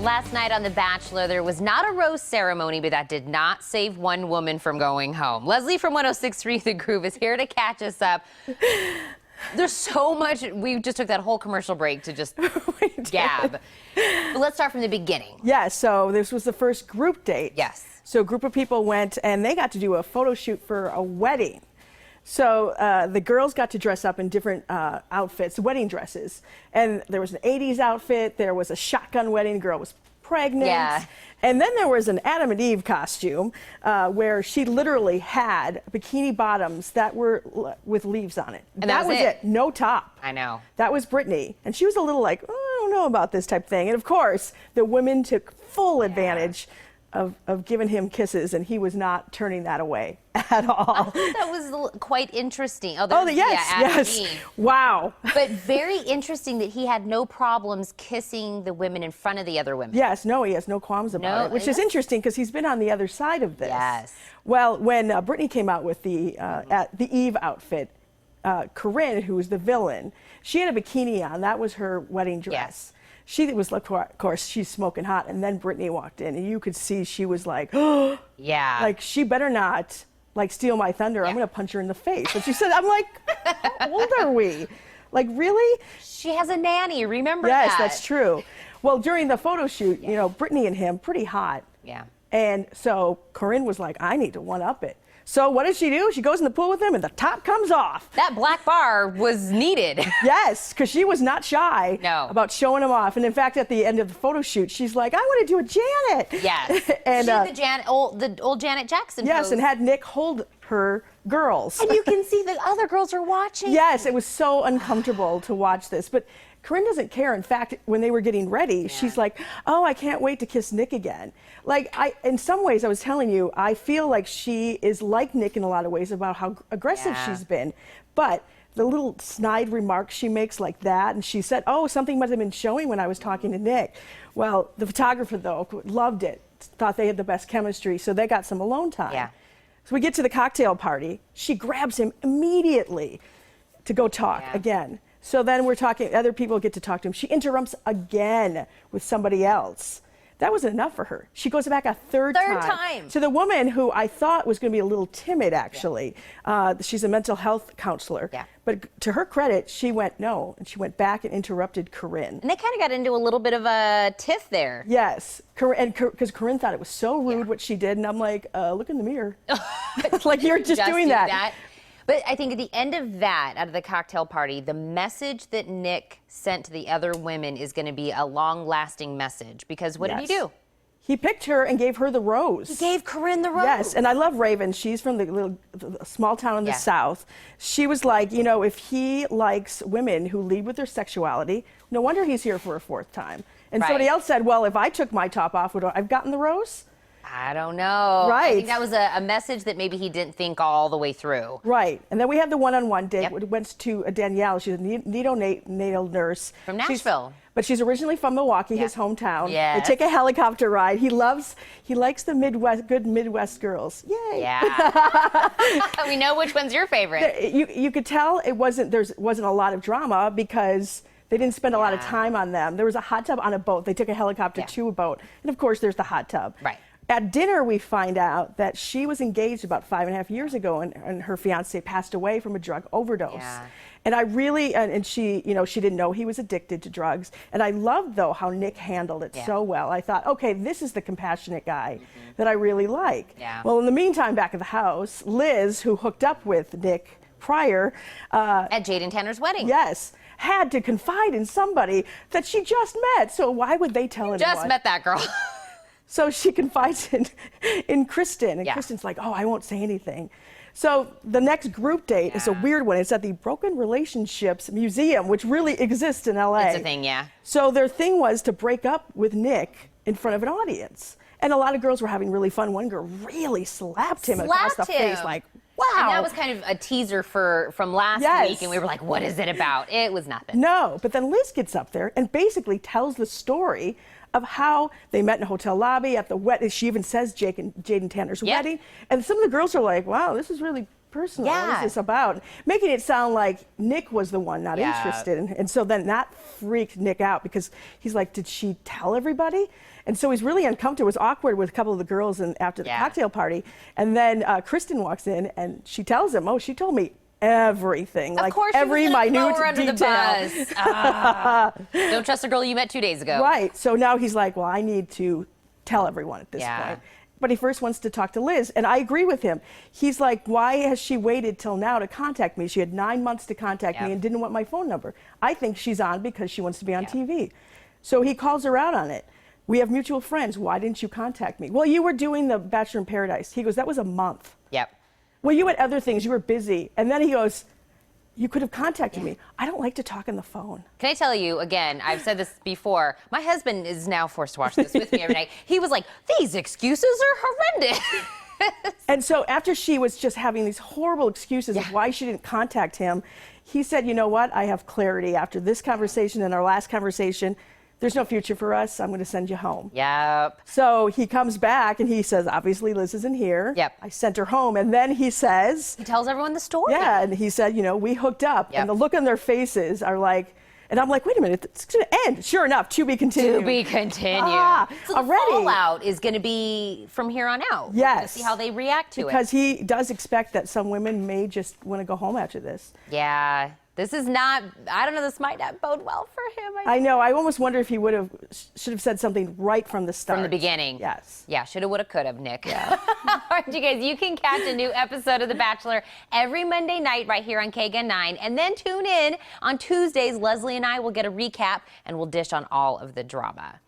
Last night on The Bachelor, there was not a rose ceremony, but that did not save one woman from going home. Leslie from 106.3 The Groove is here to catch us up. There's so much. We just took that whole commercial break to just gab. But let's start from the beginning. Yeah, so this was the first group date. Yes. So a group of people went and they got to do a photo shoot for a wedding. So the girls got to dress up in different outfits, wedding dresses. And there was an 80s outfit, there was a shotgun wedding, the girl was pregnant. Yeah. And then there was an Adam and Eve costume where she literally had bikini bottoms that were with leaves on it. And that was it. No top. I know. That was Brittany. And she was a little like, oh, I don't know about this type thing. And of course, the women took full advantage of giving him kisses, and he was not turning that away at all. I thought that was quite interesting. Yes. Wow. But very interesting that he had no problems kissing the women in front of the other women. Yes, no, he has no qualms about it, which is interesting because he's been on the other side of this. Yes. Well, when Brittany came out with the Eve outfit, Corinne, who was the villain, she had a bikini on. That was her wedding dress. Yes. She was, of course, she's smoking hot, and then Brittany walked in, and you could see she was like, oh, yeah, like she better not like steal my thunder. I'm gonna punch her in the face. And she said, I'm like, how old are we? Like, really? She has a nanny. Remember that? Yes, that's true. Well, during the photo shoot, you know, Brittany and him pretty hot. Yeah. And so Corinne was like, I need to one up it. So what does she do? She goes in the pool with him, and the top comes off. That black bar was needed. Yes, because she was not shy about showing him off. And in fact, at the end of the photo shoot, she's like, I want to do a Janet. Yes. And she did the old Janet Jackson yes, pose. and had Nick hold her girls. And you can see the other girls are watching. Yes, it was so uncomfortable to watch this. But Corinne doesn't care. In fact, when they were getting ready, she's like, oh, I can't wait to kiss Nick again. Like, in some ways, I was telling you, I feel like she is like Nick in a lot of ways about how aggressive she's been. But the little snide remarks she makes like that, and she said, oh, something must have been showing when I was talking to Nick. Well, the photographer, though, loved it, thought they had the best chemistry, so they got some alone time. Yeah. So we get to the cocktail party. She grabs him immediately to go talk again. So then we're talking, other people get to talk to him. She interrupts again with somebody else. That wasn't enough for her. She goes back a third time to the woman who I thought was going to be a little timid, actually. She's a mental health counselor. Yeah. But to her credit, she went no, and she went back and interrupted Corinne. And they kind of got into a little bit of a tiff there. Yes, because Corinne thought it was so rude what she did, and I'm like, look in the mirror. Like, you're just doing that. But I think at the end of that, out of the cocktail party, the message that Nick sent to the other women is going to be a long-lasting message. Because what did he do? He picked her and gave her the rose. He gave Corinne the rose. Yes, and I love Raven. She's from the small town in the South. She was like, you know, if he likes women who lead with their sexuality, no wonder he's here for a fourth time. And somebody else said, well, if I took my top off, would I have gotten the rose? I don't know. Right. I think that was a message that maybe he didn't think all the way through. Right. And then we had the one-on-one date. It went to Danielle. She's a neonatal nurse. From Nashville. But she's originally from Milwaukee, his hometown. Yes. They take a helicopter ride. He likes the Midwest, good Midwest girls. Yay. Yeah. We know which one's your favorite. You could tell there wasn't a lot of drama because they didn't spend a lot of time on them. There was a hot tub on a boat. They took a helicopter to a boat. And of course, there's the hot tub. Right. At dinner, we find out that she was engaged about 5.5 years ago, and her fiance passed away from a drug overdose. Yeah. And I really, and she, you know, she didn't know he was addicted to drugs. And I loved, though, how Nick handled it so well. I thought, okay, this is the compassionate guy that I really like. Yeah. Well, in the meantime, back at the house, Liz, who hooked up with Nick prior. At Jade and Tanner's wedding. Yes. Had to confide in somebody that she just met. So why would they tell anyone? Just met that girl. So she confides in Kristen, and Kristen's like, oh, I won't say anything. So the next group date is a weird one. It's at the Broken Relationships Museum, which really exists in LA. It's a thing, yeah. So their thing was to break up with Nick in front of an audience. And a lot of girls were having really fun. One girl really slapped him across the face, like, wow. And that was kind of a teaser from last week, and we were like, what is it about? It was nothing. No, but then Liz gets up there and basically tells the story of how they met in a hotel lobby at the wedding. She even says Jade and Tanner's wedding. And some of the girls are like, wow, this is really personal. What Yeah. is this about? Making it sound like Nick was the one not Yeah. interested. And so then that freaked Nick out because he's like, did she tell everybody? And so he's really uncomfortable. It was awkward with a couple of the girls after the cocktail party. And then Kristen walks in and she tells him, oh, she told me everything. Of like course every she was gonna minute throw her under the detail. bus. Ah. Don't trust a girl you met 2 days ago. Right. So now he's like, well, I need to tell everyone at this point. But he first wants to talk to Liz. And I agree with him. He's like, why has she waited till now to contact me? She had 9 months to contact me and didn't want my phone number. I think she's on because she wants to be on TV. So he calls her out on it. We have mutual friends. Why didn't you contact me? Well, you were doing the Bachelor in Paradise. He goes, that was a month. Yep. Well, you had other things. You were busy. And then he goes, you could have contacted me. I don't like to talk on the phone. Can I tell you, again, I've said this before, my husband is now forced to watch this with me every night. He was like, these excuses are horrendous. And so after she was just having these horrible excuses of why she didn't contact him, he said, you know what? I have clarity after this conversation and our last conversation. There's no future for us. I'm going to send you home. Yep. So he comes back and he says, obviously Liz isn't here. Yep. I sent her home. And then he says, He tells everyone the story. yeah, and he said, you know, we hooked up. And the look on their faces are like, and I'm like, wait a minute, it's going to end. Sure enough, to be continued. To be continued. So the fallout is going to be from here on out. Yes. We're gonna see how they react to it. Because he does expect that some women may just want to go home after this. Yeah. This is not, I don't know, this might not bode well for him. I know. I almost wonder if he should have said something right from the start. From the beginning. Yes. Yeah, shoulda, woulda, coulda, Nick. Yeah. All right, you guys, you can catch a new episode of The Bachelor every Monday night right here on KGUN-9. And then tune in on Tuesdays. Leslie and I will get a recap and we'll dish on all of the drama.